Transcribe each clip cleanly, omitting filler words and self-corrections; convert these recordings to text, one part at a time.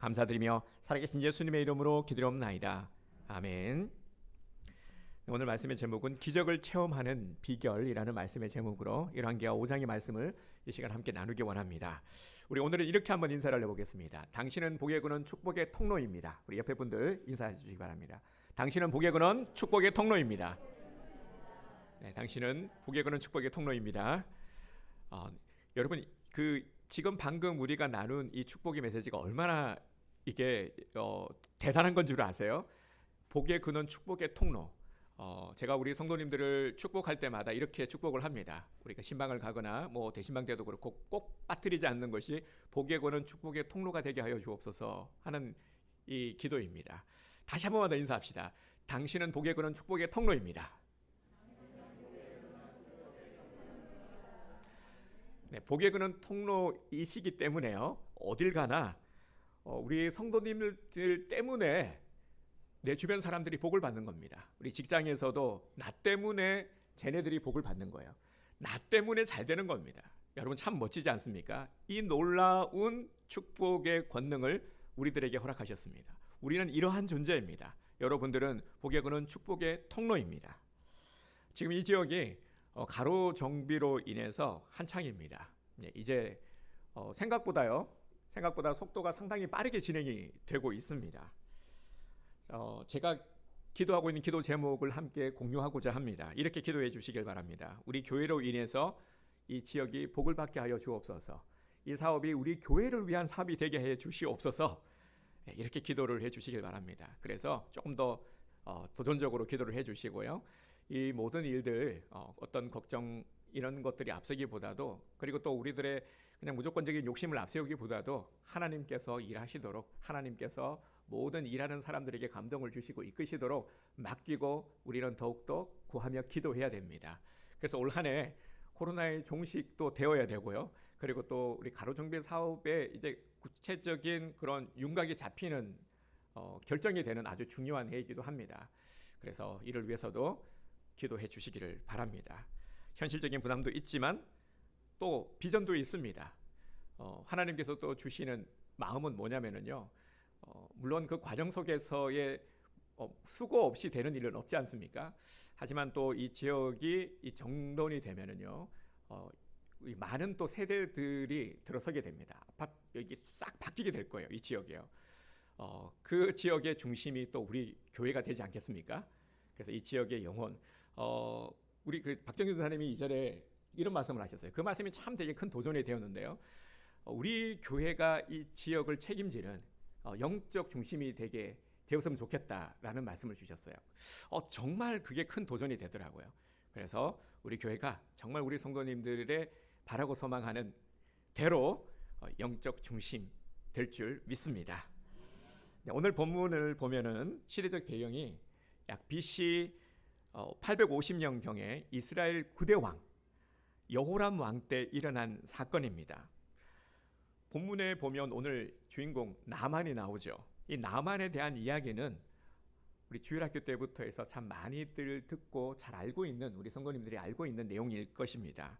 감사드리며 살아계신 예수님의 이름으로 기도하옵나이다. 아멘. 오늘 말씀의 제목은 기적을 체험하는 비결이라는 말씀의 제목으로 열왕기하 5장의 말씀을 이 시간 함께 나누기 원합니다. 우리 오늘은 이렇게 한번 인사를 해보겠습니다. 당신은 복의 근원 축복의 통로입니다. 우리 옆에 분들 인사해 주시기 바랍니다. 당신은 복의 근원 축복의 통로입니다. 네, 당신은 복의 근원 축복의 통로입니다. 여러분, 지금 방금 우리가 나눈 이 축복의 메시지가 얼마나 이게 대단한 건 줄 아세요? 복의 근원 축복의 통로. 제가 우리 성도님들을 축복할 때마다 이렇게 축복을 합니다. 우리가 신방을 가거나 뭐 대신방 때도 그렇고 꼭 빠뜨리지 않는 것이 복의 근원 축복의 통로가 되게 하여 주옵소서 하는 이 기도입니다. 다시 한 번만 더 인사합시다. 당신은 복의 근원 축복의 통로입니다. 네, 복의 근원 통로이시기 때문에요. 어딜 가나 우리 성도님들 때문에 내 주변 사람들이 복을 받는 겁니다. 우리 직장에서도 나 때문에 쟤네들이 복을 받는 거예요. 나 때문에 잘 되는 겁니다. 여러분 참 멋지지 않습니까? 이 놀라운 축복의 권능을 우리들에게 허락하셨습니다. 우리는 이러한 존재입니다. 여러분들은 복의 근원 축복의 통로입니다. 지금 이 지역이 가로 정비로 인해서 한창입니다. 이제 생각보다 속도가 상당히 빠르게 진행이 되고 있습니다. 제가 기도하고 있는 기도 제목을 함께 공유하고자 합니다. 이렇게 기도해 주시길 바랍니다. 우리 교회로 인해서 이 지역이 복을 받게 하여 주옵소서. 이 사업이 우리 교회를 위한 사업이 되게 해 주시옵소서. 이렇게 기도를 해 주시길 바랍니다. 그래서 조금 더 도전적으로 기도를 해 주시고요. 이 모든 일들 어떤 걱정 이런 것들이 앞서기보다도, 그리고 또 우리들의 그냥 무조건적인 욕심을 앞세우기보다도 하나님께서 일하시도록, 하나님께서 모든 일하는 사람들에게 감동을 주시고 이끄시도록 맡기고 우리는 더욱더 구하며 기도해야 됩니다. 그래서 올 한 해 코로나의 종식도 되어야 되고요. 그리고 또 우리 가로정비 사업에 이제 구체적인 그런 윤곽이 잡히는 결정이 되는 아주 중요한 해이기도 합니다. 그래서 이를 위해서도 기도해 주시기를 바랍니다. 현실적인 부담도 있지만 또 비전도 있습니다. 하나님께서 또 주시는 마음은 뭐냐면요. 물론 그 과정 속에서의 수고 없이 되는 일은 없지 않습니까? 하지만 또 이 지역이 이 정돈이 되면은요, 많은 또 세대들이 들어서게 됩니다. 여기 싹 바뀌게 될 거예요. 이 지역이요. 그 지역의 중심이 또 우리 교회가 되지 않겠습니까? 그래서 이 지역의 영혼, 우리 박정준 선생님이 이전에 이런 말씀을 하셨어요. 그 말씀이 참 되게 큰 도전이 되었는데요. 우리 교회가 이 지역을 책임지는 영적 중심이 되게 되었으면 좋겠다라는 말씀을 주셨어요. 정말 그게 큰 도전이 되더라고요. 그래서 우리 교회가 정말 우리 성도님들의 바라고 소망하는 대로 영적 중심 될 줄 믿습니다. 오늘 본문을 보면은 시대적 배경이 약 BC 850년경에 이스라엘 9대 왕 여호람 왕 때 일어난 사건입니다. 본문에 보면 오늘 주인공 나만이 나오죠. 이 나만에 대한 이야기는 우리 주일학교 때부터 해서 참 많이들 듣고 잘 알고 있는, 우리 성도님들이 알고 있는 내용일 것입니다.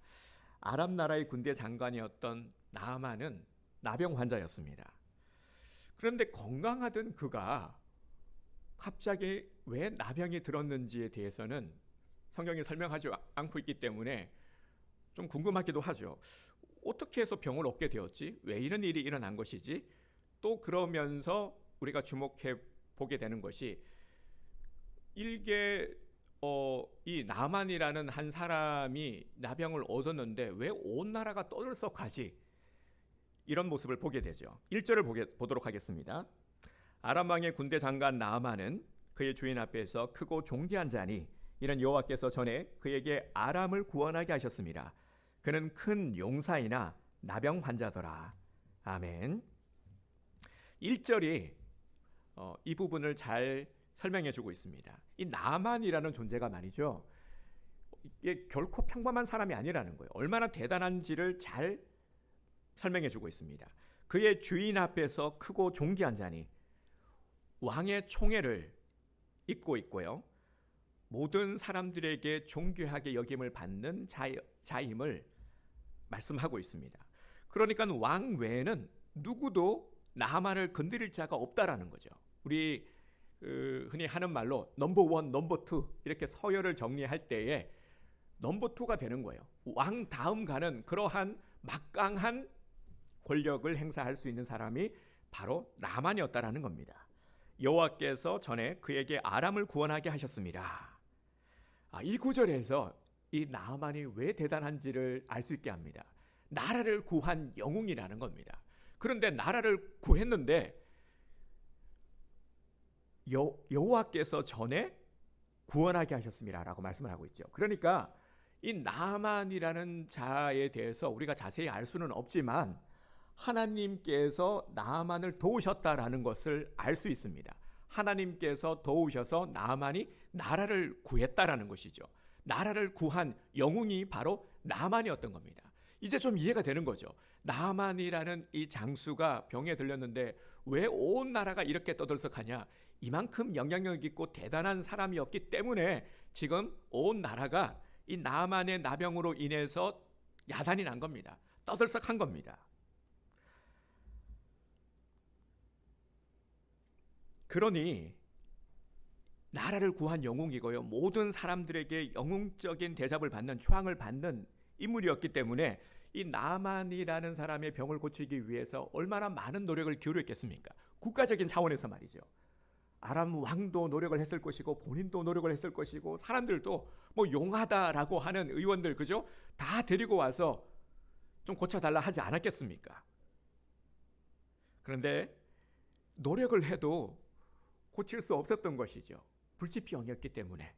아람 나라의 군대 장관이었던 나만은 나병 환자였습니다. 그런데 건강하던 그가 갑자기 왜 나병이 들었는지에 대해서는 성경이 설명하지 않고 있기 때문에 좀 궁금하기도 하죠. 어떻게 해서 병을 얻게 되었지? 왜 이런 일이 일어난 것이지? 또 그러면서 우리가 주목해 보게 되는 것이 일개 이 나만이라는 한 사람이 나병을 얻었는데 왜 온 나라가 떠들썩하지? 이런 모습을 보게 되죠. 1절을 보도록 하겠습니다. 아람 왕의 군대 장관 나아만은 그의 주인 앞에서 크고 존귀한 자니 이는 여호와께서 전에 그에게 아람을 구원하게 하셨습니다. 그는 큰 용사이나 나병 환자더라. 아멘. 1절이 이 부분을 잘 설명해 주고 있습니다. 이 나만이라는 존재가 말이죠, 이게 결코 평범한 사람이 아니라는 거예요. 얼마나 대단한지를 잘 설명해 주고 있습니다. 그의 주인 앞에서 크고 존귀한 자니 왕의 총애를 입고 있고요, 모든 사람들에게 존귀하게 여김을 받는 자임을 말씀하고 있습니다. 그러니까 왕 외에는 누구도 나만을 건드릴 자가 없다라는 거죠. 우리 흔히 하는 말로 넘버 원, 넘버 투 이렇게 서열을 정리할 때에 넘버 투가 되는 거예요. 왕 다음 가는 그러한 막강한 권력을 행사할 수 있는 사람이 바로 나만이었다라는 겁니다. 여호와께서 전에 그에게 아람을 구원하게 하셨습니다. 이 구절에서 이 나만이 왜 대단한지를 알 수 있게 합니다. 나라를 구한 영웅이라는 겁니다. 그런데 나라를 구했는데 여호와께서 전에 구원하게 하셨습니다라고 말씀을 하고 있죠. 그러니까 이 나만이라는 자에 대해서 우리가 자세히 알 수는 없지만 하나님께서 나만을 도우셨다라는 것을 알 수 있습니다. 하나님께서 도우셔서 나만이 나라를 구했다라는 것이죠. 나라를 구한 영웅이 바로 나만이었던 겁니다. 이제 좀 이해가 되는 거죠. 나만이라는 이 장수가 병에 들렸는데 왜 온 나라가 이렇게 떠들썩하냐? 이만큼 영향력 있고 대단한 사람이었기 때문에 지금 온 나라가 이 나만의 나병으로 인해서 야단이 난 겁니다. 떠들썩한 겁니다. 그러니 나라를 구한 영웅이고요. 모든 사람들에게 영웅적인 대접을 받는 추앙을 받는 인물이었기 때문에 이 나만이라는 사람의 병을 고치기 위해서 얼마나 많은 노력을 기울였겠습니까? 국가적인 차원에서 말이죠. 아람 왕도 노력을 했을 것이고 본인도 노력을 했을 것이고 사람들도 뭐 용하다라고 하는 의원들 그죠? 다 데리고 와서 좀 고쳐달라 하지 않았겠습니까? 그런데 노력을 해도 고칠 수 없었던 것이죠. 불치병이었기 때문에.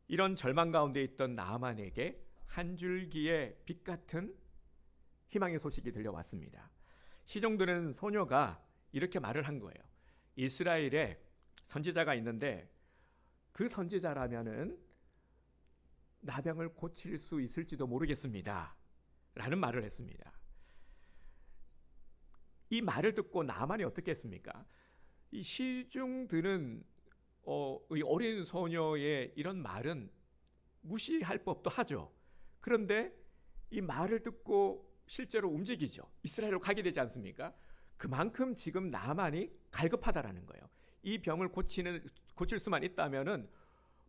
이런 절망 가운데 있던 나아만에게 한 줄기의 빛 같은 희망의 소식이 들려왔습니다. 시종드는 소녀가 이렇게 말을 한 거예요. 이스라엘에 선지자가 있는데 그 선지자라면은 나병을 고칠 수 있을지도 모르겠습니다. 라는 말을 했습니다. 이 말을 듣고 나만이 어떻게 했습니까? 이 시중 드는 이 어린 소녀의 이런 말은 무시할 법도 하죠. 그런데 이 말을 듣고 실제로 움직이죠. 이스라엘로 가게 되지 않습니까? 그만큼 지금 나만이 갈급하다라는 거예요. 이 병을 고칠 수만 있다면은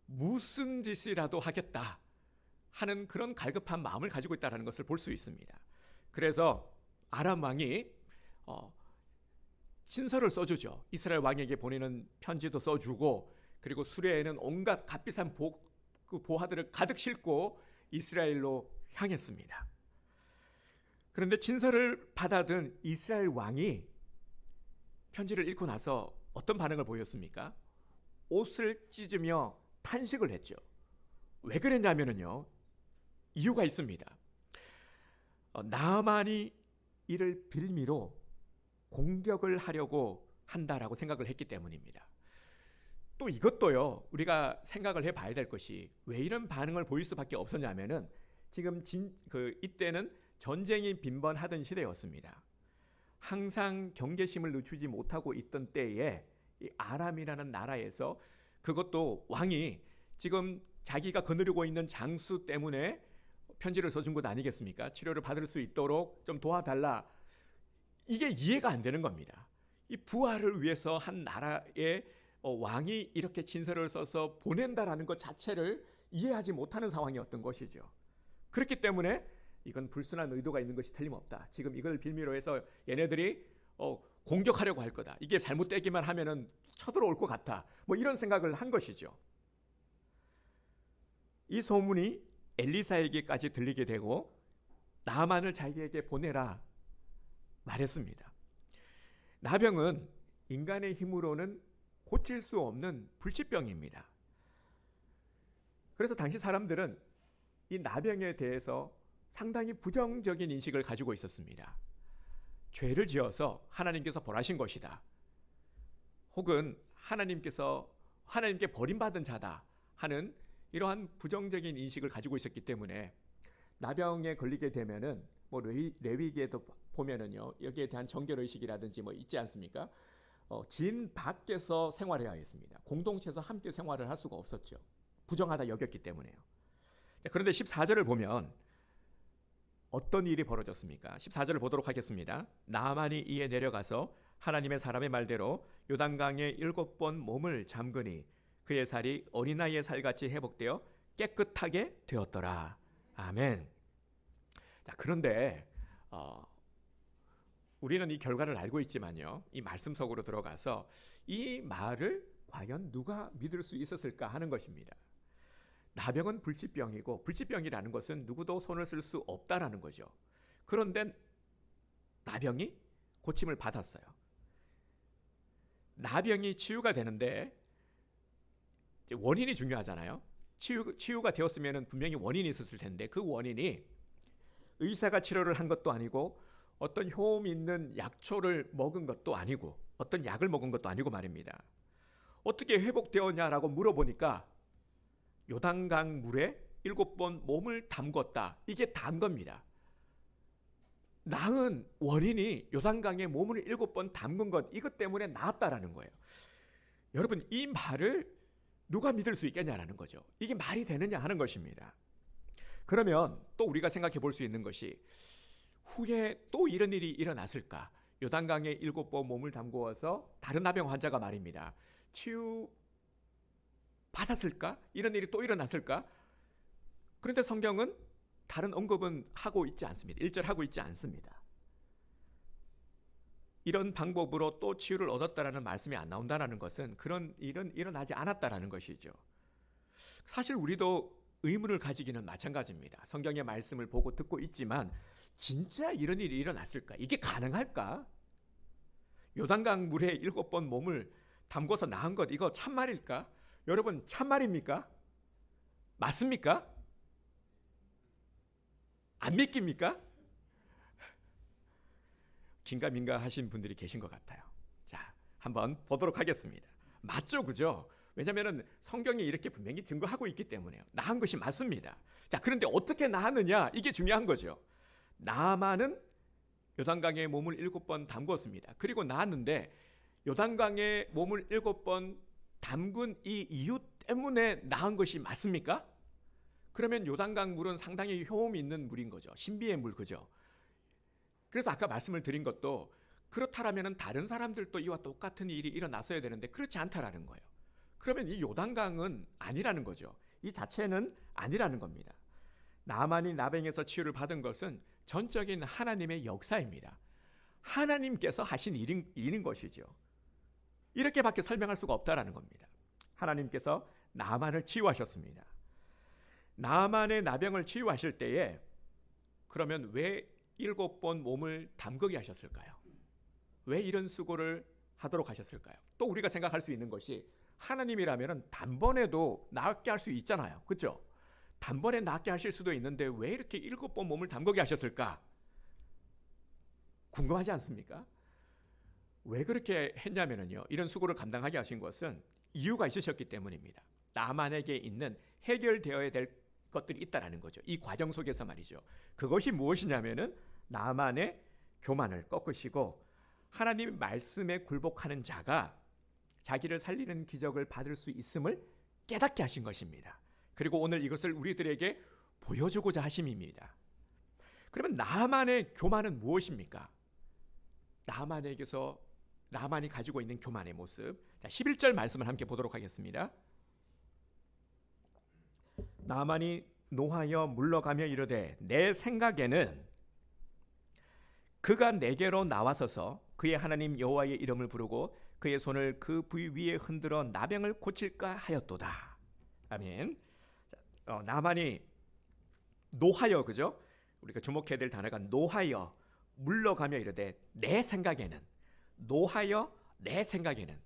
무슨 짓이라도 하겠다 하는 그런 갈급한 마음을 가지고 있다는 것을 볼 수 있습니다. 그래서 아람 왕이 친서를 써주죠. 이스라엘 왕에게 보내는 편지도 써주고 그리고 수레에는 온갖 값비싼 보화들을 가득 싣고 이스라엘로 향했습니다. 그런데 친서를 받아든 이스라엘 왕이 편지를 읽고 나서 어떤 반응을 보였습니까? 옷을 찢으며 탄식을 했죠. 왜 그랬냐면요. 이유가 있습니다. 나만이 이를 빌미로 공격을 하려고 한다라고 생각을 했기 때문입니다. 또 이것도요. 우리가 생각을 해봐야 될 것이 왜 이런 반응을 보일 수밖에 없었냐면은 지금 이때는 전쟁이 빈번하던 시대였습니다. 항상 경계심을 늦추지 못하고 있던 때에 이 아람이라는 나라에서 그것도 왕이 지금 자기가 거느리고 있는 장수 때문에 편지를 써준 것 아니겠습니까? 치료를 받을 수 있도록 좀 도와달라. 이게 이해가 안 되는 겁니다. 이 부하를 위해서 한 나라의 왕이 이렇게 친서를 써서 보낸다라는 것 자체를 이해하지 못하는 상황이었던 것이죠. 그렇기 때문에 이건 불순한 의도가 있는 것이 틀림없다. 지금 이걸 빌미로 해서 얘네들이 공격하려고 할 거다. 이게 잘못되기만 하면은 쳐들어올 것 같아. 뭐 이런 생각을 한 것이죠. 이 소문이 엘리사에게까지 들리게 되고 나만을 자기에게 보내라 말했습니다. 나병은 인간의 힘으로는 고칠 수 없는 불치병입니다. 그래서 당시 사람들은 이 나병에 대해서 상당히 부정적인 인식을 가지고 있었습니다. 죄를 지어서 하나님께서 벌하신 것이다. 혹은 하나님께 버림받은 자다 하는 이러한 부정적인 인식을 가지고 있었기 때문에 나병에 걸리게 되면은 뭐 레위기에도 보면은요 여기에 대한 정결의식이라든지 뭐 있지 않습니까? 진 밖에서 생활해야 했습니다. 공동체에서 함께 생활을 할 수가 없었죠. 부정하다 여겼기 때문에요. 그런데 14절을 보면 어떤 일이 벌어졌습니까? 14절을 보도록 하겠습니다. 나아만이 이에 내려가서 하나님의 사람의 말대로 요단강에 7번 몸을 잠그니 그의 살이 어린아이의 살같이 회복되어 깨끗하게 되었더라. 아멘. 자, 그런데 우리는 이 결과를 알고 있지만요, 이 말씀 속으로 들어가서 이 말을 과연 누가 믿을 수 있었을까 하는 것입니다. 나병은 불치병이고 불치병이라는 것은 누구도 손을 쓸 수 없다라는 거죠. 그런데 나병이 고침을 받았어요. 나병이 치유가 되는데 원인이 중요하잖아요. 치유가 되었으면 분명히 원인이 있었을 텐데 그 원인이 의사가 치료를 한 것도 아니고 어떤 효험 있는 약초를 먹은 것도 아니고 어떤 약을 먹은 것도 아니고 말입니다. 어떻게 회복되었냐라고 물어보니까 요단강 물에 7번 몸을 담궜다. 이게 다인 겁니다. 나은 원인이 요단강에 몸을 7번 담근 것, 이것 때문에 나았다라는 거예요. 여러분, 이 말을 누가 믿을 수 있겠냐라는 거죠. 이게 말이 되느냐 하는 것입니다. 그러면 또 우리가 생각해 볼 수 있는 것이 후에 또 이런 일이 일어났을까? 요단강에 7번 몸을 담그어서 다른 나병 환자가 말입니다. 치유 받았을까? 이런 일이 또 일어났을까? 그런데 성경은 다른 언급은 하고 있지 않습니다. 1절 하고 있지 않습니다. 이런 방법으로 또 치유를 얻었다라는 말씀이 안 나온다는 것은 그런 일은 일어나지 않았다라는 것이죠. 사실 우리도 의문을 가지기는 마찬가지입니다. 성경의 말씀을 보고 듣고 있지만 진짜 이런 일이 일어났을까? 이게 가능할까? 요단강 물에 7번 몸을 담궈서 나은 것, 이거 참말일까? 여러분, 참말입니까? 맞습니까? 안 믿깁니까? 긴가민가 하신 분들이 계신 것 같아요. 자, 한번 보도록 하겠습니다. 맞죠, 그죠? 왜냐하면 성경이 이렇게 분명히 증거하고 있기 때문에요. 나은 것이 맞습니다. 자, 그런데 어떻게 나았느냐? 이게 중요한 거죠. 나아만은 요단강에 몸을 7번 담궜습니다. 그리고 나았는데 요단강에 몸을 7번 담근 이 이유 때문에 나은 것이 맞습니까? 그러면 요단강 물은 상당히 효험이 있는 물인 거죠. 신비의 물, 그죠? 그래서 아까 말씀을 드린 것도 그렇다라면 다른 사람들도 이와 똑같은 일이 일어났어야 되는데 그렇지 않다라는 거예요. 그러면 이 요단강은 아니라는 거죠. 이 자체는 아니라는 겁니다. 나만이 나병에서 치유를 받은 것은 전적인 하나님의 역사입니다. 하나님께서 하신 일인 것이죠. 이렇게밖에 설명할 수가 없다라는 겁니다. 하나님께서 나만을 치유하셨습니다. 나만의 나병을 치유하실 때에 그러면 왜 7번 몸을 담그게 하셨을까요? 왜 이런 수고를 하도록 하셨을까요? 또 우리가 생각할 수 있는 것이 하나님이라면 단번에도 낫게 할 수 있잖아요. 그렇죠? 단번에 낫게 하실 수도 있는데 왜 이렇게 7번 몸을 담그게 하셨을까? 궁금하지 않습니까? 왜 그렇게 했냐면요, 이런 수고를 감당하게 하신 것은 이유가 있으셨기 때문입니다. 나만에게 있는 해결되어야 될 것들이 있다라는 거죠. 이 과정 속에서 말이죠. 그것이 무엇이냐면은 나만의 교만을 꺾으시고 하나님의 말씀에 굴복하는 자가 자기를 살리는 기적을 받을 수 있음을 깨닫게 하신 것입니다. 그리고 오늘 이것을 우리들에게 보여주고자 하심입니다. 그러면 나만의 교만은 무엇입니까? 나만이 가지고 있는 교만의 모습. 자, 11절 말씀을 함께 보도록 하겠습니다. 나만이 노하여 물러가며 이르되 내 생각에는 그가 내게로 나와서서 그의 하나님 여호와의 이름을 부르고 그의 손을 그 부위 위에 흔들어 나병을 고칠까 하였도다. 아멘. 자, 나만이 노하여, 그죠? 우리가 주목해야 될 단어가 노하여 물러가며 이르되 내 생각에는, 노하여 내 생각에는,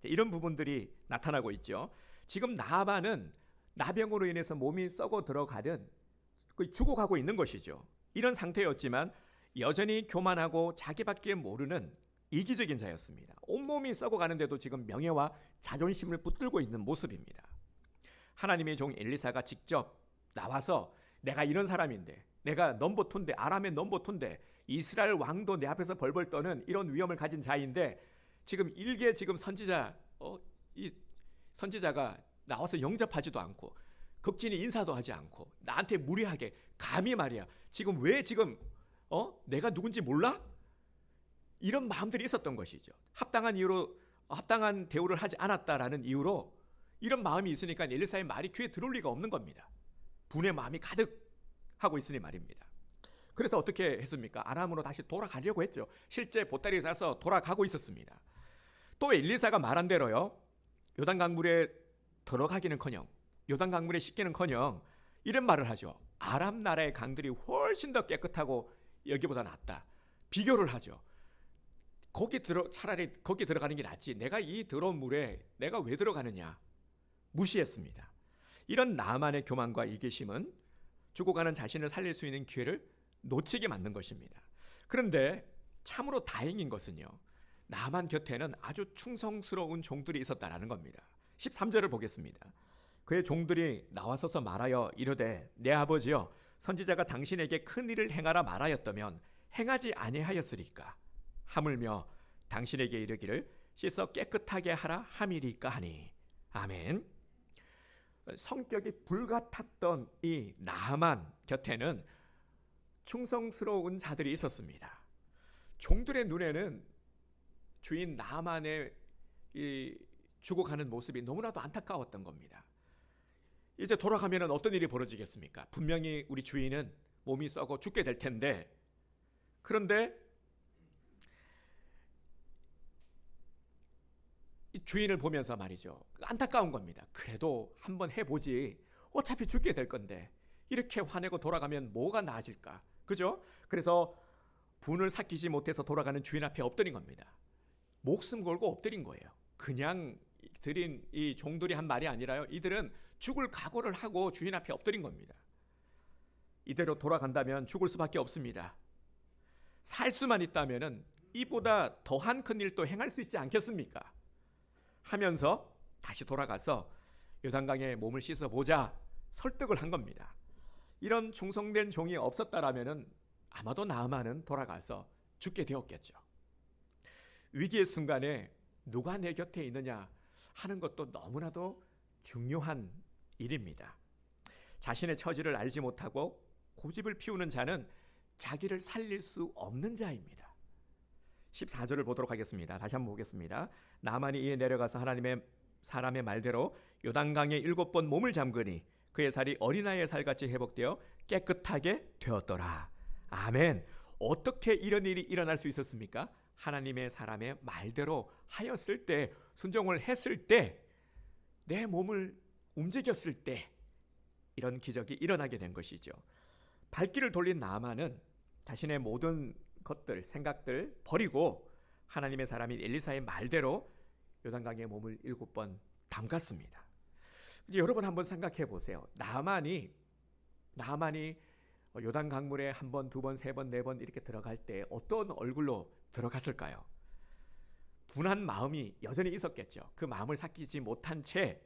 이런 부분들이 나타나고 있죠. 지금 나만은 나병으로 인해서 몸이 썩어 들어가든 죽어가고 있는 것이죠. 이런 상태였지만 여전히 교만하고 자기밖에 모르는 이기적인 자였습니다. 온몸이 썩어가는데도 지금 명예와 자존심을 붙들고 있는 모습입니다. 하나님의 종 엘리사가 직접 나와서 내가 이런 사람인데, 내가 넘버2인데, 아람의 넘버2인데, 이스라엘 왕도 내 앞에서 벌벌 떠는 이런 위엄을 가진 자인데 지금 일개 지금 선지자가 나와서 영접하지도 않고 극진히 인사도 하지 않고 나한테 무례하게 감히 말이야. 지금 왜 내가 누군지 몰라? 이런 마음들이 있었던 것이죠. 합당한 대우를 하지 않았다라는 이유로 이런 마음이 있으니까 엘리사의 말이 귀에 들어올 리가 없는 겁니다. 분의 마음이 가득하고 있으니 말입니다. 그래서 어떻게 했습니까? 아람으로 다시 돌아가려고 했죠. 실제 보따리 싸서 돌아가고 있었습니다. 또 엘리사가 말한 대로요. 요단강물에 들어가기는커녕 요단강물에 씻기는커녕 이런 말을 하죠. 아람 나라의 강들이 훨씬 더 깨끗하고 여기보다 낫다. 비교를 하죠. 차라리 거기 들어가는 게 낫지. 내가 이 더러운 물에 내가 왜 들어가느냐. 무시했습니다. 이런 나만의 교만과 이기심은 죽어가는 자신을 살릴 수 있는 기회를 놓치게 만든 것입니다. 그런데 참으로 다행인 것은요. 나만 곁에는 아주 충성스러운 종들이 있었다라는 겁니다. 13절을 보겠습니다. 그의 종들이 나와서서 말하여 이르되 내 아버지여 선지자가 당신에게 큰 일을 행하라 말하였다면 행하지 아니하였으리까 하물며 당신에게 이르기를 씻어 깨끗하게 하라 함이리까 하니. 아멘. 성격이 불같았던 이 나만 곁에는 충성스러운 자들이 있었습니다. 종들의 눈에는 주인 나만의 이 죽어가는 모습이 너무나도 안타까웠던 겁니다. 이제 돌아가면 어떤 일이 벌어지겠습니까? 분명히 우리 주인은 몸이 썩어 죽게 될 텐데, 그런데 이 주인을 보면서 말이죠. 안타까운 겁니다. 그래도 한번 해보지. 어차피 죽게 될 건데 이렇게 화내고 돌아가면 뭐가 나아질까? 그죠? 그래서 분을 삭히지 못해서 돌아가는 주인 앞에 엎드린 겁니다. 목숨 걸고 엎드린 거예요. 그냥 드린 이 종들이 한 말이 아니라요. 이들은 죽을 각오를 하고 주인 앞에 엎드린 겁니다. 이대로 돌아간다면 죽을 수밖에 없습니다. 살 수만 있다면 이보다 더한 큰 일도 행할 수 있지 않겠습니까? 하면서 다시 돌아가서 요단강에 몸을 씻어보자 설득을 한 겁니다. 이런 충성된 종이 없었다라면 아마도 나아만은 돌아가서 죽게 되었겠죠. 위기의 순간에 누가 내 곁에 있느냐 하는 것도 너무나도 중요한 일입니다. 자신의 처지를 알지 못하고 고집을 피우는 자는 자기를 살릴 수 없는 자입니다. 14절을 보도록 하겠습니다. 다시 한번 보겠습니다. 나만이 이에 내려가서 하나님의 사람의 말대로 요단강에 7번 몸을 잠그니 그의 살이 어린아이의 살같이 회복되어 깨끗하게 되었더라. 아멘. 어떻게 이런 일이 일어날 수 있었습니까? 하나님의 사람의 말대로 하였을 때, 순종을 했을 때, 내 몸을 움직였을 때 이런 기적이 일어나게 된 것이죠. 발길을 돌린 나아만은 자신의 모든 것들, 생각들 버리고 하나님의 사람인 엘리사의 말대로 요단강에 몸을 7번 담갔습니다. 이제 여러분 한번 생각해 보세요. 나아만이 요단강물에 한 번, 두 번, 세 번, 네 번 이렇게 들어갈 때 어떤 얼굴로 들어갔을까요? 분한 마음이 여전히 있었겠죠. 그 마음을 삭히지 못한 채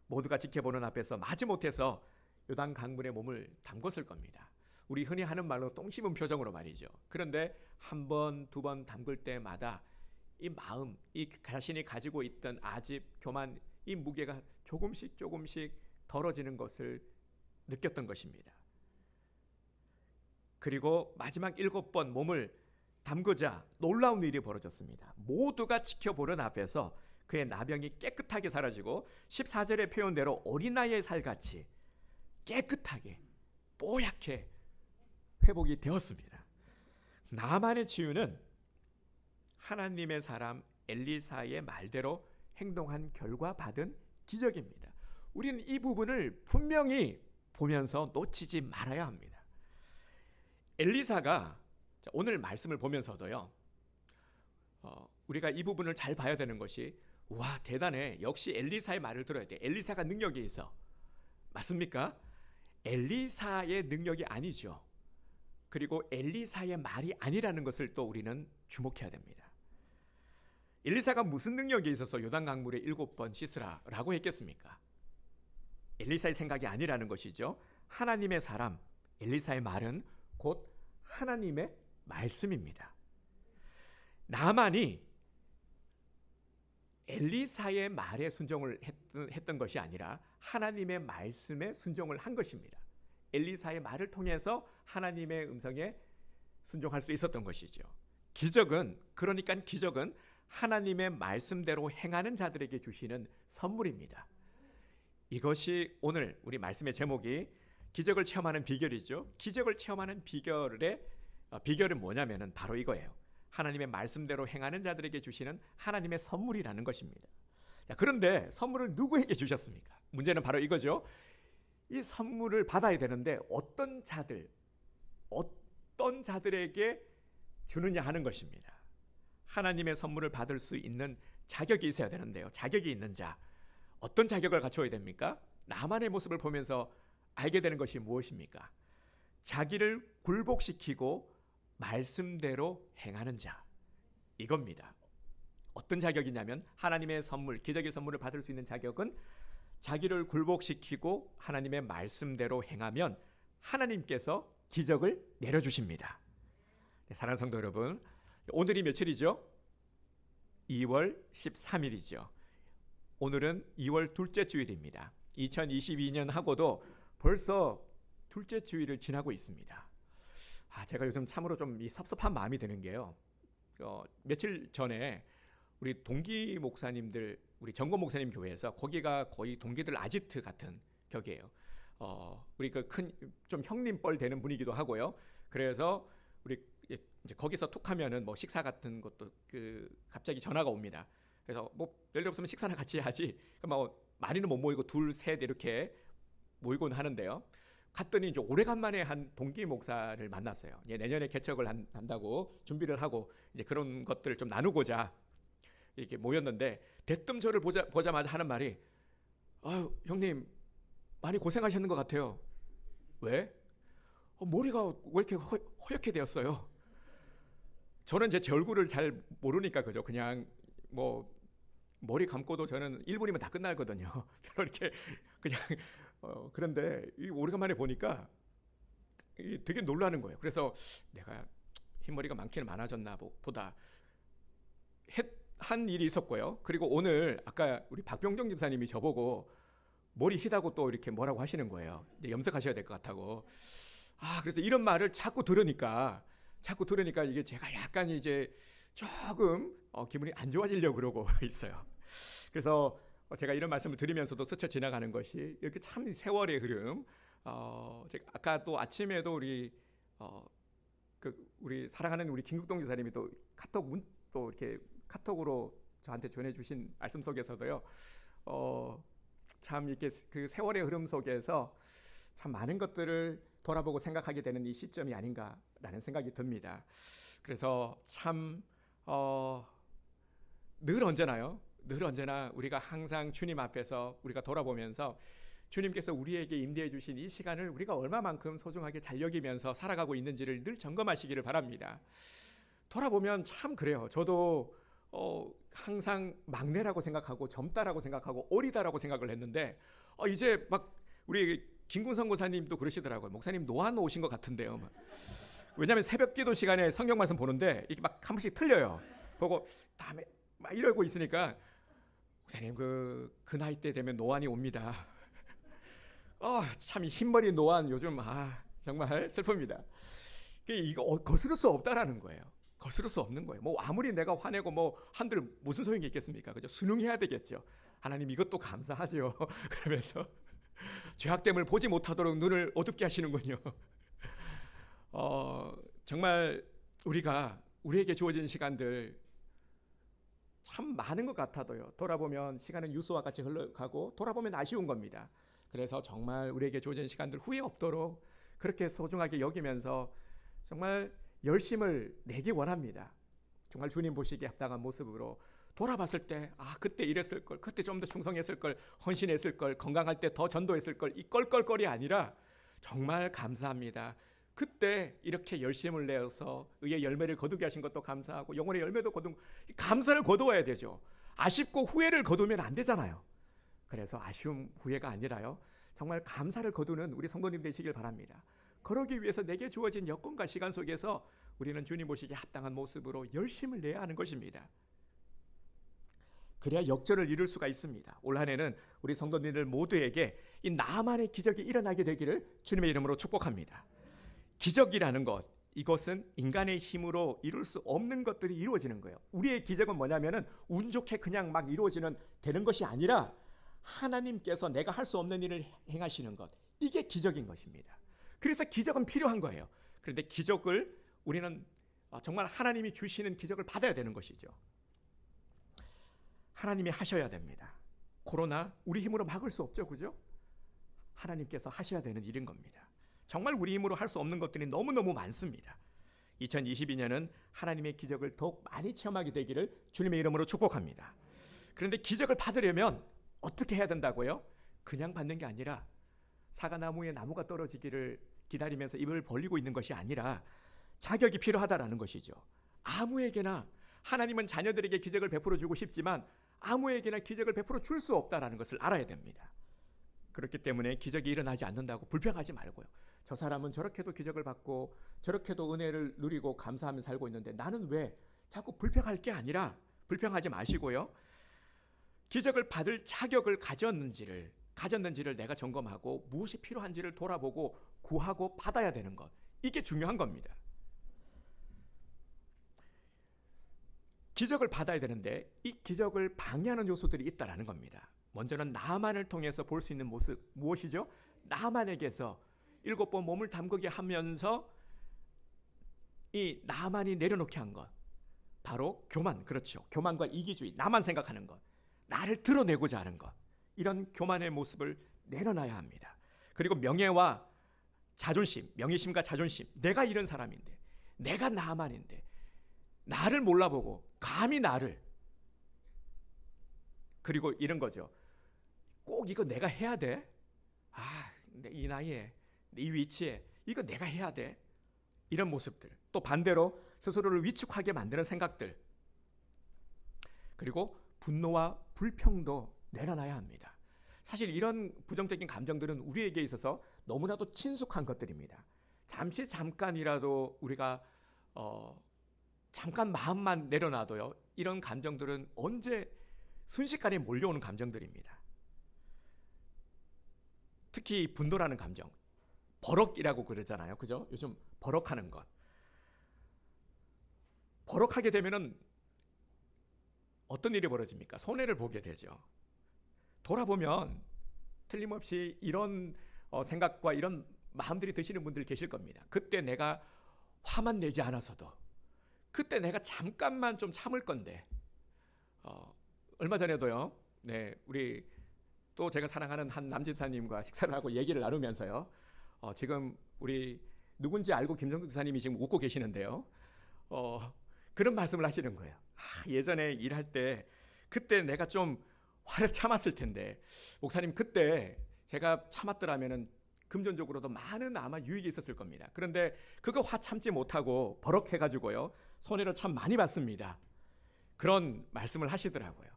모두가 지켜보는 앞에서 마지못해서 요단강물에 몸을 담궜을 겁니다. 우리 흔히 하는 말로 똥 씹은 표정으로 말이죠. 그런데 한 번, 두 번 담글 때마다 이 마음, 이 자신이 가지고 있던 아집, 교만, 이 무게가 조금씩 덜어지는 것을 느꼈던 것입니다. 그리고 마지막 7번 몸을 담그자 놀라운 일이 벌어졌습니다. 모두가 지켜보는 앞에서 그의 나병이 깨끗하게 사라지고 14절의 표현대로 어린아이의 살같이 깨끗하게 뽀얗게 회복이 되었습니다. 나만의 치유는 하나님의 사람 엘리사의 말대로 행동한 결과 받은 기적입니다. 우리는 이 부분을 분명히 보면서 놓치지 말아야 합니다. 엘리사가 오늘 말씀을 보면서도요, 우리가 이 부분을 잘 봐야 되는 것이, 와 대단해, 역시 엘리사의 말을 들어야 돼. 엘리사가 능력이 있어. 맞습니까? 엘리사의 능력이 아니죠. 그리고 엘리사의 말이 아니라는 것을 또 우리는 주목해야 됩니다. 엘리사가 무슨 능력이 있어서 요단강물에 7번 씻으라라고 했겠습니까? 엘리사의 생각이 아니라는 것이죠. 하나님의 사람 엘리사의 말은 곧 하나님의 말씀입니다. 나만이 엘리사의 말에 순종을 했던 것이 아니라 하나님의 말씀에 순종을 한 것입니다. 엘리사의 말을 통해서 하나님의 음성에 순종할 수 있었던 것이죠. 그러니까 기적은 하나님의 말씀대로 행하는 자들에게 주시는 선물입니다. 이것이 오늘 우리 말씀의 제목이 기적을 체험하는 비결이죠. 기적을 체험하는 비결은 뭐냐면은 바로 이거예요. 하나님의 말씀대로 행하는 자들에게 주시는 하나님의 선물이라는 것입니다. 자, 그런데 선물을 누구에게 주셨습니까? 문제는 바로 이거죠. 이 선물을 받아야 되는데 어떤 자들에게 주느냐 하는 것입니다. 하나님의 선물을 받을 수 있는 자격이 있어야 되는데요. 자격이 있는 자, 어떤 자격을 갖춰야 됩니까? 나만의 모습을 보면서 알게 되는 것이 무엇입니까? 자기를 굴복시키고 말씀대로 행하는 자, 이겁니다. 어떤 자격이냐면 하나님의 선물, 기적의 선물을 받을 수 있는 자격은 자기를 굴복시키고 하나님의 말씀대로 행하면 하나님께서 기적을 내려주십니다. 네, 사랑하는 성도 여러분, 오늘이 며칠이죠? 2월 13일이죠. 오늘은 2월 둘째 주일입니다. 2022년 하고도 벌써 둘째 주일을 지나고 있습니다. 제가 요즘 참으로 좀 이 섭섭한 마음이 드는 게요. 며칠 전에 우리 동기 목사님들, 우리 정권 목사님 교회에서 거기가 거의 동기들 아지트 같은 격이에요. 우리 그 큰 좀 형님 뻘 되는 분이기도 하고요. 그래서 우리 이제 거기서 툭하면은 뭐 식사 같은 것도 갑자기 전화가 옵니다. 그래서 뭐 별일 없으면 식사나 같이 하지. 뭐 많이는 못 모이고 둘, 셋 이렇게 모이곤 하는데요. 갔더니 이제 오래간만에 한 동기 목사를 만났어요. 이제 내년에 개척을 한다고 준비를 하고 이제 그런 것들을 좀 나누고자 이렇게 모였는데 대뜸 저를 보자마자 하는 말이 형님 많이 고생하셨는 것 같아요. 왜? 머리가 왜 이렇게 허옇게 되었어요? 저는 제 얼굴을 잘 모르니까 그죠. 그냥 뭐 머리 감고도 저는 1분이면 다 끝나거든요. 별로 이렇게 그냥 그런데 오래간만에 보니까 되게 놀라는 거예요. 그래서 내가 흰머리가 많기는 많아졌나 보다 한 일이 있었고요. 그리고 오늘 아까 우리 박병정 집사님이 저보고 머리 희다고 또 이렇게 뭐라고 하시는 거예요. 염색하셔야 될 것 같다고. 그래서 이런 말을 자꾸 들으니까 이게 제가 약간 이제 조금 기분이 안 좋아지려고 그러고 있어요. 그래서 제가 이런 말씀을 드리면서도 스쳐 지나가는 것이 이렇게 참 세월의 흐름. 제가 아까 또 아침에도 우리 사랑하는 우리 김국동 지사님이 또 또 이렇게 카톡으로 저한테 전해주신 말씀 속에서도요. 참 이렇게 그 세월의 흐름 속에서 참 많은 것들을 돌아보고 생각하게 되는 이 시점이 아닌가라는 생각이 듭니다. 그래서 참 늘 언제나 우리가 항상 주님 앞에서 우리가 돌아보면서 주님께서 우리에게 임대해 주신 이 시간을 우리가 얼마만큼 소중하게 잘 여기면서 살아가고 있는지를 늘 점검하시기를 바랍니다. 돌아보면 참 그래요. 저도 항상 막내라고 생각하고 젊다라고 생각하고 어리다라고 생각을 했는데 이제 막 우리 김군성 목사님도 그러시더라고요. 목사님 노안 오신 것 같은데요. 왜냐하면 새벽 기도 시간에 성경 말씀 보는데 이게 막 한 번씩 틀려요. 보고 다음에 막 이러고 있으니까 목사님 그 나이 때 되면 노안이 옵니다. 참 흰머리 노안 요즘 정말 슬픕니다. 이거 거스를 수 없다라는 거예요. 거스를 수 없는 거예요. 뭐 아무리 내가 화내고 뭐 한들 무슨 소용이 있겠습니까? 그죠? 순응해야 되겠죠. 하나님 이것도 감사하죠. 그러면서 죄악됨을 보지 못하도록 눈을 어둡게 하시는군요. 정말 우리에게 주어진 시간들 참 많은 것 같아도요. 돌아보면 시간은 유수와 같이 흘러가고 돌아보면 아쉬운 겁니다. 그래서 정말 우리에게 주어진 시간들 후회 없도록 그렇게 소중하게 여기면서 정말 열심을 내기 원합니다. 정말 주님 보시기에 합당한 모습으로 돌아봤을 때 그때 이랬을 걸, 그때 좀 더 충성했을 걸, 헌신했을 걸, 건강할 때 더 전도했을 걸, 이 껄껄거리 아니라 정말 감사합니다. 그때 이렇게 열심을 내어서 의의 열매를 거두게 하신 것도 감사하고 영혼의 열매도 거두고 감사를 거두어야 되죠. 아쉽고 후회를 거두면 안 되잖아요. 그래서 아쉬움 후회가 아니라요. 정말 감사를 거두는 우리 성도님 되시길 바랍니다. 그러기 위해서 내게 주어진 여건과 시간 속에서 우리는 주님 보시기에 합당한 모습으로 열심을 내야 하는 것입니다. 그래야 역전을 이룰 수가 있습니다. 올 한해는 우리 성도님들 모두에게 이 나만의 기적이 일어나게 되기를 주님의 이름으로 축복합니다. 기적이라는 것, 이것은 인간의 힘으로 이룰 수 없는 것들이 이루어지는 거예요. 우리의 기적은 뭐냐면은 운 좋게 그냥 막 이루어지는 되는 것이 아니라 하나님께서 내가 할 수 없는 일을 행하시는 것, 이게 기적인 것입니다. 그래서 기적은 필요한 거예요. 그런데 기적을 우리는 정말 하나님이 주시는 기적을 받아야 되는 것이죠. 하나님이 하셔야 됩니다. 코로나 우리 힘으로 막을 수 없죠, 그죠? 하나님께서 하셔야 되는 일인 겁니다. 정말 우리 힘으로 할 수 없는 것들이 너무너무 많습니다. 2022년은 하나님의 기적을 더욱 많이 체험하게 되기를 주님의 이름으로 축복합니다. 그런데 기적을 받으려면 어떻게 해야 된다고요? 그냥 받는 게 아니라 사과나무에 나무가 떨어지기를 기다리면서 입을 벌리고 있는 것이 아니라 자격이 필요하다라는 것이죠. 아무에게나 하나님은 자녀들에게 기적을 베풀어 주고 싶지만 아무에게나 기적을 베풀어 줄 수 없다라는 것을 알아야 됩니다. 그렇기 때문에 기적이 일어나지 않는다고 불평하지 말고요. 저 사람은 저렇게도 기적을 받고 저렇게도 은혜를 누리고 감사하며 살고 있는데 나는 왜 자꾸 불평할 게 아니라 불평하지 마시고요. 기적을 받을 자격을 가졌는지를 내가 점검하고 무엇이 필요한지를 돌아보고 구하고 받아야 되는 것. 이게 중요한 겁니다. 기적을 받아야 되는데 이 기적을 방해하는 요소들이 있다라는 겁니다. 먼저는 나만을 통해서 볼 수 있는 모습 무엇이죠? 나만에게서 7번 몸을 담그게 하면서 이 나만이 내려놓게 한 것, 바로 교만, 그렇죠. 교만과 이기주의, 나만 생각하는 것, 나를 드러내고자 하는 것, 이런 교만의 모습을 내려놔야 합니다. 그리고 명예와 자존심, 명예심과 자존심, 내가 이런 사람인데, 내가 나만인데, 나를 몰라보고 감히 나를, 그리고 이런 거죠. 꼭 이거 내가 해야 돼? 이 나이에, 이 위치에 이거 내가 해야 돼? 이런 모습들. 또 반대로 스스로를 위축하게 만드는 생각들. 그리고 분노와 불평도 내려놔야 합니다. 사실 이런 부정적인 감정들은 우리에게 있어서 너무나도 친숙한 것들입니다. 잠깐이라도 우리가 잠깐 마음만 내려놔도요, 이런 감정들은 언제 순식간에 몰려오는 감정들입니다. 특히 분노라는 감정, 버럭이라고 그러잖아요, 그죠? 요즘 버럭하는 것. 버럭하게 되면은 어떤 일이 벌어집니까? 손해를 보게 되죠. 돌아보면 틀림없이 이런 생각과 이런 마음들이 드시는 분들 계실 겁니다. 그때 내가 화만 내지 않아서도, 그때 내가 잠깐만 좀 참을 건데, 얼마 전에도요, 네, 우리 또 제가 사랑하는 한 남집사님과 식사를 하고 얘기를 나누면서요, 지금 우리 누군지 알고 김성득 집사님이 지금 웃고 계시는데요, 그런 말씀을 하시는 거예요. 예전에 일할 때 그때 내가 좀 화를 참았을 텐데, 목사님 그때 제가 참았더라면은 금전적으로도 많은 아마 유익이 있었을 겁니다. 그런데 그거 화 참지 못하고 버럭해가지고요, 손해를 참 많이 봤습니다. 그런 말씀을 하시더라고요.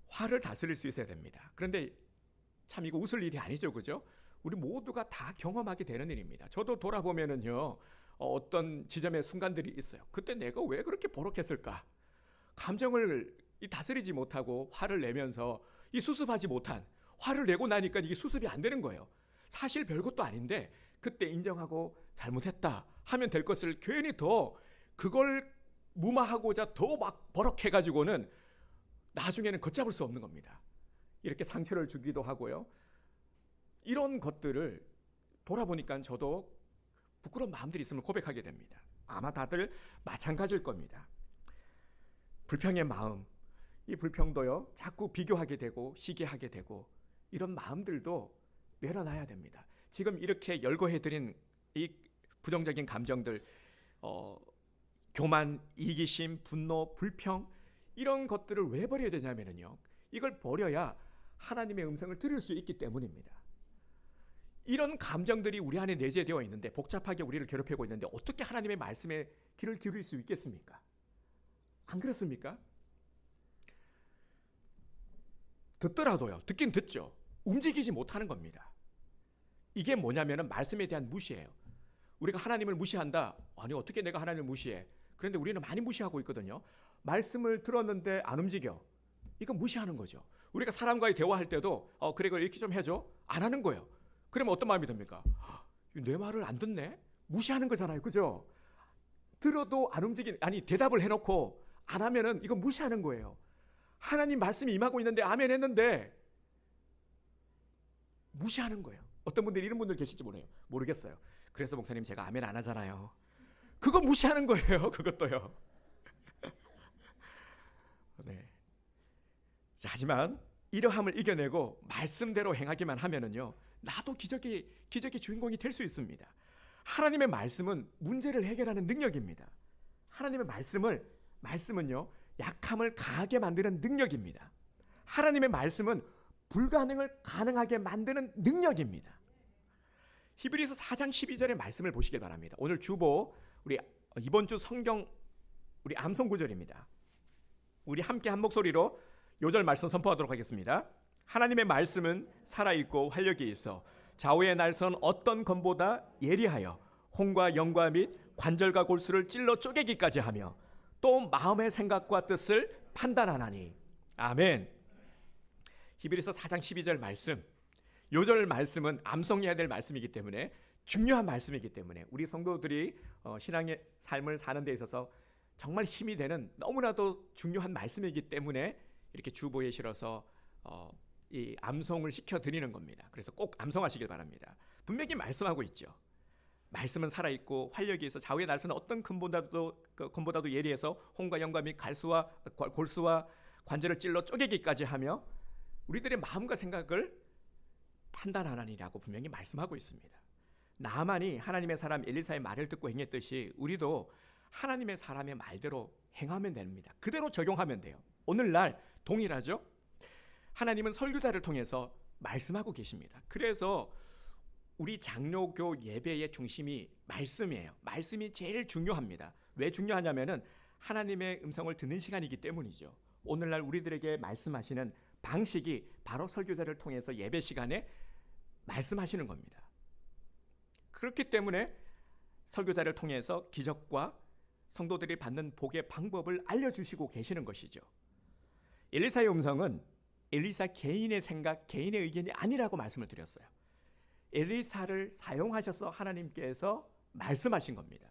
화를 다스릴 수 있어야 됩니다. 그런데 참 이거 웃을 일이 아니죠, 그죠? 우리 모두가 다 경험하게 되는 일입니다. 저도 돌아보면은요, 어떤 지점의 순간들이 있어요. 그때 내가 왜 그렇게 버럭했을까? 감정을 다스리지 못하고 화를 내면서 이 수습하지 못한, 화를 내고 나니까 이게 수습이 안 되는 거예요. 사실 별것도 아닌데 그때 인정하고 잘못했다 하면 될 것을 괜히 더 그걸 무마하고자 더 막 버럭해가지고는 나중에는 걷잡을 수 없는 겁니다. 이렇게 상처를 주기도 하고요. 이런 것들을 돌아보니까 저도 부끄러운 마음들이 있으면 고백하게 됩니다. 아마 다들 마찬가지일 겁니다. 불평의 마음, 이 불평도요, 자꾸 비교하게 되고 시기하게 되고 이런 마음들도 내려놔야 됩니다. 지금 이렇게 열거해드린 이 부정적인 감정들, 교만, 이기심, 분노, 불평, 이런 것들을 왜 버려야 되냐면요, 이걸 버려야 하나님의 음성을 들을 수 있기 때문입니다. 이런 감정들이 우리 안에 내재되어 있는데, 복잡하게 우리를 괴롭히고 있는데 어떻게 하나님의 말씀에 귀를 기울일 수 있겠습니까? 안 그렇습니까? 듣더라도요, 듣긴 듣죠, 움직이지 못하는 겁니다. 이게 뭐냐면은 말씀에 대한 무시예요. 우리가 하나님을 무시한다. 아니, 어떻게 내가 하나님을 무시해? 그런데 우리는 많이 무시하고 있거든요. 말씀을 들었는데 안 움직여. 이거 무시하는 거죠. 우리가 사람과의 대화할 때도 그래 이렇게 좀 해줘, 안 하는 거예요. 그러면 어떤 마음이 듭니까? 내 말을 안 듣네? 무시하는 거잖아요, 그죠? 들어도 안 아니 대답을 해놓고 안 하면은 이거 무시하는 거예요. 하나님 말씀이 임하고 있는데 아멘 했는데 무시하는 거예요. 어떤 분들이 이런 분들 계실지 모르겠어요. 그래서 목사님 제가 아멘 안 하잖아요. 그거 무시하는 거예요. 그것도요. 네. 자, 하지만 이러함을 이겨내고 말씀대로 행하기만 하면은요, 나도 기적의 주인공이 될 수 있습니다. 하나님의 말씀은 문제를 해결하는 능력입니다. 하나님의 말씀은요, 약함을 강하게 만드는 능력입니다. 하나님의 말씀은 불가능을 가능하게 만드는 능력입니다. 히브리서 4장 12절의 말씀을 보시길 바랍니다. 오늘 주보 우리 이번 주 성경 우리 암송 구절입니다. 우리 함께 한 목소리로 요절 말씀 선포하도록 하겠습니다. 하나님의 말씀은 살아있고 활력이 있어 좌우의 날선 어떤 검보다 예리하여 혼과 영과 및 관절과 골수를 찔러 쪼개기까지 하며 또 마음의 생각과 뜻을 판단하나니. 아멘. 히브리서 4장 12절 말씀, 요절 말씀은 암송해야 될 말씀이기 때문에, 중요한 말씀이기 때문에 우리 성도들이 신앙의 삶을 사는 데 있어서 정말 힘이 되는 너무나도 중요한 말씀이기 때문에 이렇게 주보에 실어서 이 암송을 시켜드리는 겁니다. 그래서 꼭 암송하시길 바랍니다. 분명히 말씀하고 있죠. 말씀은 살아있고 활력이 있어 좌우의 날서는 어떤 검보다도 예리해서 혼과 영과 및 골수와 관절을 찔러 쪼개기까지 하며 우리들의 마음과 생각을 판단하나니라고 분명히 말씀하고 있습니다. 나만이 하나님의 사람 엘리사의 말을 듣고 행했듯이 우리도 하나님의 사람의 말대로 행하면 됩니다. 그대로 적용하면 돼요. 오늘날 동일하죠? 하나님은 설교자를 통해서 말씀하고 계십니다. 그래서 우리 장로교 예배의 중심이 말씀이에요. 말씀이 제일 중요합니다. 왜 중요하냐면은 하나님의 음성을 듣는 시간이기 때문이죠. 오늘날 우리들에게 말씀하시는 방식이 바로 설교자를 통해서 예배 시간에 말씀하시는 겁니다. 그렇기 때문에 설교자를 통해서 기적과 성도들이 받는 복의 방법을 알려주시고 계시는 것이죠. 엘리사의 음성은 엘리사 개인의 생각, 개인의 의견이 아니라고 말씀을 드렸어요. 엘리사를 사용하셔서 하나님께서 말씀하신 겁니다.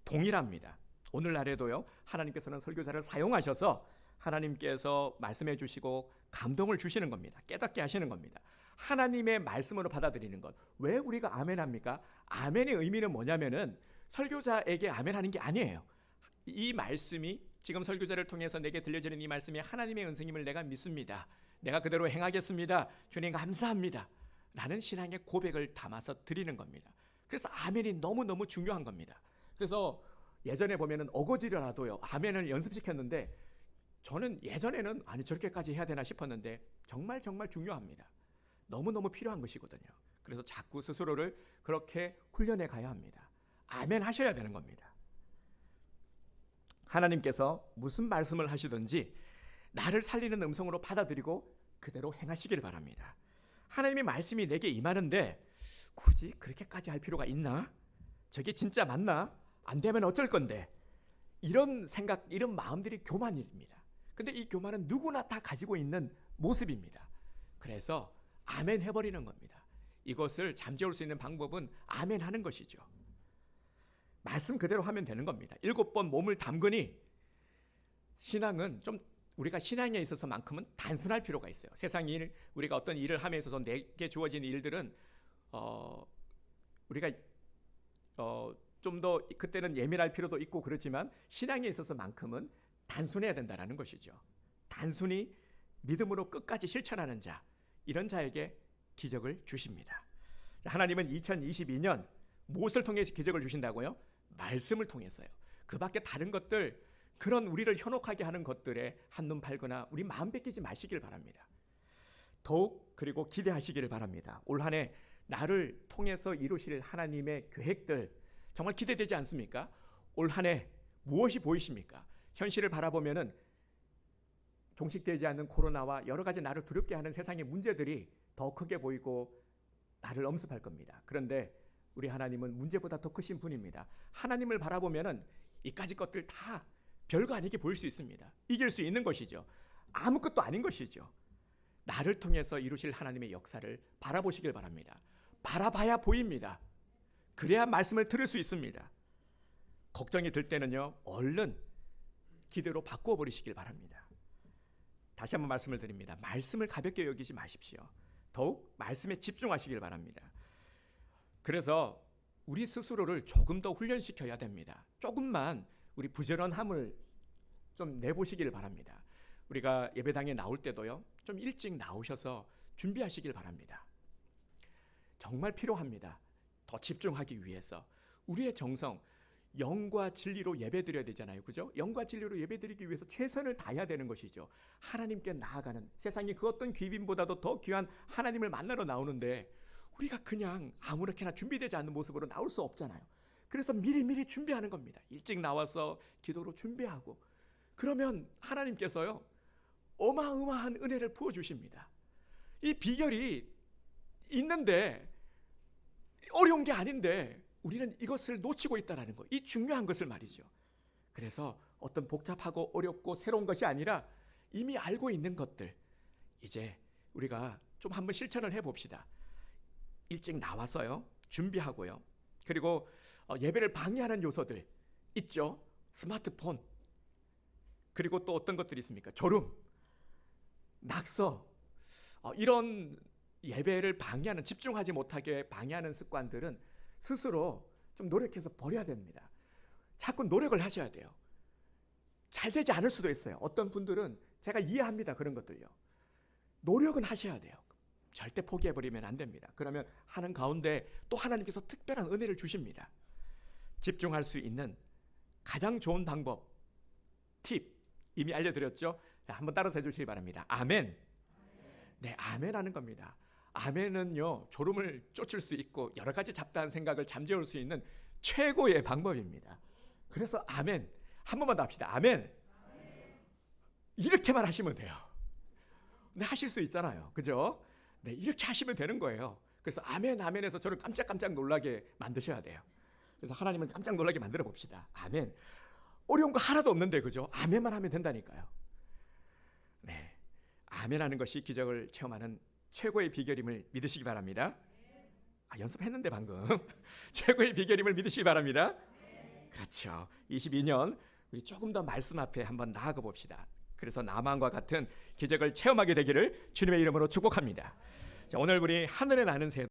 동일합니다. 오늘날에도요, 하나님께서는 설교자를 사용하셔서 하나님께서 말씀해 주시고 감동을 주시는 겁니다. 깨닫게 하시는 겁니다. 하나님의 말씀으로 받아들이는 것. 왜 우리가 아멘 합니까? 아멘의 의미는 뭐냐면은 설교자에게 아멘 하는 게 아니에요. 이 말씀이 지금 설교자를 통해서 내게 들려지는 이 말씀이 하나님의 은총임을 내가 믿습니다. 내가 그대로 행하겠습니다. 주님 감사합니다. 라는 신앙의 고백을 담아서 드리는 겁니다. 그래서 아멘이 너무너무 중요한 겁니다. 그래서 예전에 보면은 어거지라도요, 아멘을 연습시켰는데 저는 예전에는 아니 저렇게까지 해야 되나 싶었는데 정말 중요합니다. 너무너무 필요한 것이거든요. 그래서 자꾸 스스로를 그렇게 훈련해 가야 합니다. 아멘 하셔야 되는 겁니다. 하나님께서 무슨 말씀을 하시든지 나를 살리는 음성으로 받아들이고 그대로 행하시길 바랍니다. 하나님의 말씀이 내게 임하는데 굳이 그렇게까지 할 필요가 있나? 저게 진짜 맞나? 안 되면 어쩔 건데? 이런 생각, 이런 마음들이 교만입니다. 근데 이 교만은 누구나 다 가지고 있는 모습입니다. 그래서 아멘 해버리는 겁니다. 이것을 잠재울 수 있는 방법은 아멘 하는 것이죠. 말씀 그대로 하면 되는 겁니다. 7번 몸을 담그니. 신앙은 좀 우리가 신앙에 있어서만큼은 단순할 필요가 있어요. 세상 일, 우리가 어떤 일을 함에 있어서 내게 주어진 일들은 우리가 좀 더 그때는 예민할 필요도 있고 그렇지만 신앙에 있어서만큼은 단순해야 된다는 것이죠. 단순히 믿음으로 끝까지 실천하는 자, 이런 자에게 기적을 주십니다. 하나님은 2022년 무엇을 통해 기적을 주신다고요? 말씀을 통해서요. 그 밖에 다른 것들, 그런 우리를 현혹하게 하는 것들에 한눈 팔거나 우리 마음 뺏기지 마시길 바랍니다. 더욱 그리고 기대하시기를 바랍니다. 올 한 해 나를 통해서 이루실 하나님의 계획들 정말 기대되지 않습니까? 올 한 해 무엇이 보이십니까? 현실을 바라보면은 종식되지 않는 코로나와 여러 가지 나를 두렵게 하는 세상의 문제들이 더 크게 보이고 나를 엄습할 겁니다. 그런데 우리 하나님은 문제보다 더 크신 분입니다. 하나님을 바라보면은 이까지 것들 다 별거 아니게 보일 수 있습니다. 이길 수 있는 것이죠. 아무것도 아닌 것이죠. 나를 통해서 이루실 하나님의 역사를 바라보시길 바랍니다. 바라봐야 보입니다. 그래야 말씀을 들을 수 있습니다. 걱정이 들 때는요, 얼른 기도로 바꾸어 버리시길 바랍니다. 다시 한번 말씀을 드립니다. 말씀을 가볍게 여기지 마십시오. 더욱 말씀에 집중하시길 바랍니다. 그래서 우리 스스로를 조금 더 훈련시켜야 됩니다. 조금만 우리 부지런함을 좀 내보시길 바랍니다. 우리가 예배당에 나올 때도요, 좀 일찍 나오셔서 준비하시길 바랍니다. 정말 필요합니다. 더 집중하기 위해서 우리의 정성, 영과 진리로 예배드려야 되잖아요, 그죠? 영과 진리로 예배드리기 위해서 최선을 다해야 되는 것이죠. 하나님께 나아가는, 세상이 그 어떤 귀빈보다도 더 귀한 하나님을 만나러 나오는데 우리가 그냥 아무렇게나 준비되지 않는 모습으로 나올 수 없잖아요. 그래서 미리미리 준비하는 겁니다. 일찍 나와서 기도로 준비하고, 그러면 하나님께서요, 어마어마한 은혜를 부어주십니다. 이 비결이 있는데, 어려운 게 아닌데 우리는 이것을 놓치고 있다는 것, 이 중요한 것을 말이죠. 그래서 어떤 복잡하고 어렵고 새로운 것이 아니라 이미 알고 있는 것들, 이제 우리가 좀 한번 실천을 해봅시다. 일찍 나와서요, 준비하고요. 그리고 예배를 방해하는 요소들 있죠. 스마트폰, 그리고 또 어떤 것들이 있습니까? 졸음, 낙서, 이런 예배를 방해하는, 집중하지 못하게 방해하는 습관들은 스스로 좀 노력해서 버려야 됩니다. 자꾸 노력을 하셔야 돼요. 잘 되지 않을 수도 있어요. 어떤 분들은 제가 이해합니다. 그런 것들요. 노력은 하셔야 돼요. 절대 포기해버리면 안 됩니다. 그러면 하는 가운데 또 하나님께서 특별한 은혜를 주십니다. 집중할 수 있는 가장 좋은 방법, 팁 이미 알려드렸죠? 한번 따라서 해주시기 바랍니다. 아멘. 네, 아멘 하는 겁니다. 아멘은요, 졸음을 쫓을 수 있고 여러 가지 잡다한 생각을 잠재울 수 있는 최고의 방법입니다. 그래서 아멘 한 번만 더 합시다. 아멘. 이렇게만 하시면 돼요. 네, 하실 수 있잖아요, 그죠? 네, 이렇게 하시면 되는 거예요. 그래서 아멘, 아멘에서 저를 깜짝깜짝 놀라게 만드셔야 돼요. 그래서 하나님을 깜짝 놀라게 만들어 봅시다. 아멘. 어려운 거 하나도 없는데, 그죠? 아멘만 하면 된다니까요. 네, 아멘하는 것이 기적을 체험하는 최고의 비결임을 믿으시기 바랍니다. 연습했는데 방금. 최고의 비결임을 믿으시기 바랍니다. 그렇죠. 22년 우리 조금 더 말씀 앞에 한번 나아가 봅시다. 그래서 나만과 같은 기적을 체험하게 되기를 주님의 이름으로 축복합니다. 자, 오늘 우리 하늘에 나는 새